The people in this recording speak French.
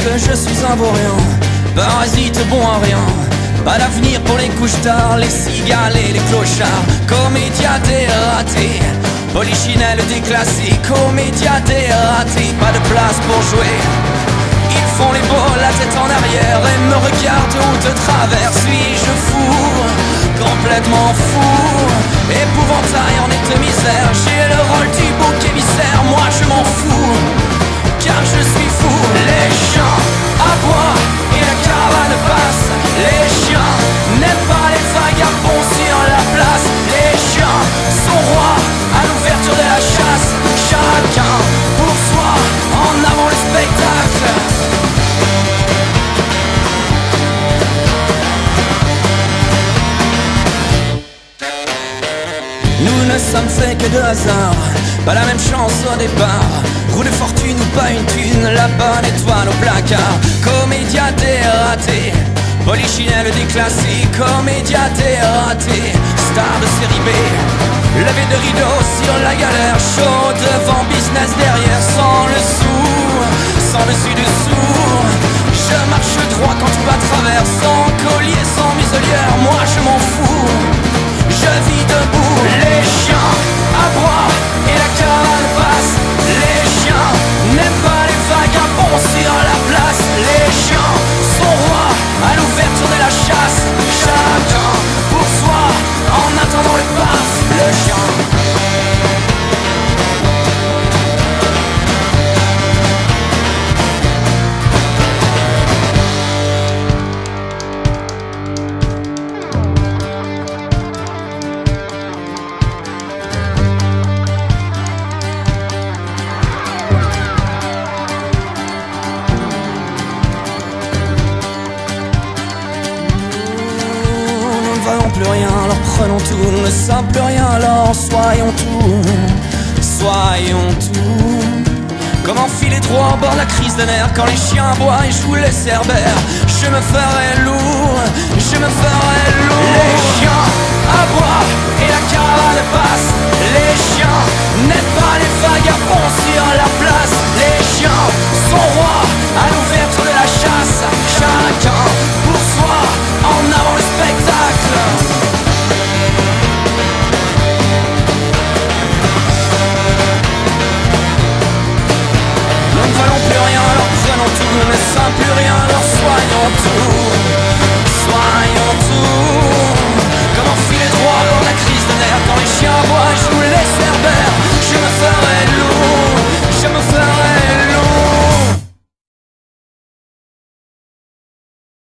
que je suis un vaurien, parasite bon à rien. Pas d'avenir pour les couches tard, les cigales et les clochards. Comédia dératé, polichinelle déclassée. Comédia dératé, pas de place pour jouer. Ils font les beaux, la tête en arrière, et me regardent ou de travers. Suis-je fou, complètement fou, épouvantail en nez de misère. J'ai le rôle du bouc émissaire, moi je m'en fous, car je suis fou. Les chiens aboient et la caravane passe. Les chiens n'aiment pas les vagabonds sur la place. Les chiens sont rois à l'ouverture de la chasse. Chacun pour soi, en avant le spectacle. Nous ne sommes faits que de hasard, pas la même chance au départ. Roue de fortune ou pas une thune, la bonne étoile au placard. Comédia dératé, polichinelle déclassée. Comédia dératé, star de série B. Levé de rideau sur la galère, chaud devant, business derrière. Sans le sou, sans dessus dessous, je marche droit quand tout va à travers. Sans collier, sans muselière, moi je m'en fous, je vis debout. Les chiens aboient et la caravane passe. Les chiens n'aiment pas les vagabonds sur la place. Les chiens sont rois à l'ouverture de la chasse. Chacun pour soi, en attendant le pass. Le chien. Plus rien, alors prenons tout. Nous ne sommes plus rien, alors soyons tout. Soyons tout. Comment filer droit au bord de la crise de nerfs quand les chiens aboient et jouent les cerbères. Je me ferai lourd, je me ferai lourd. Les chiens aboient et la caravane passe. Les chiens n'aiment pas les vagabonds sur la place. Les chiens sont rois à l'ouverture de la chasse. Chacun pour soi, en avant le spectacle. Nous ne valons plus rien, alors prenons tout. Nous ne sommes plus rien, alors soyons tout.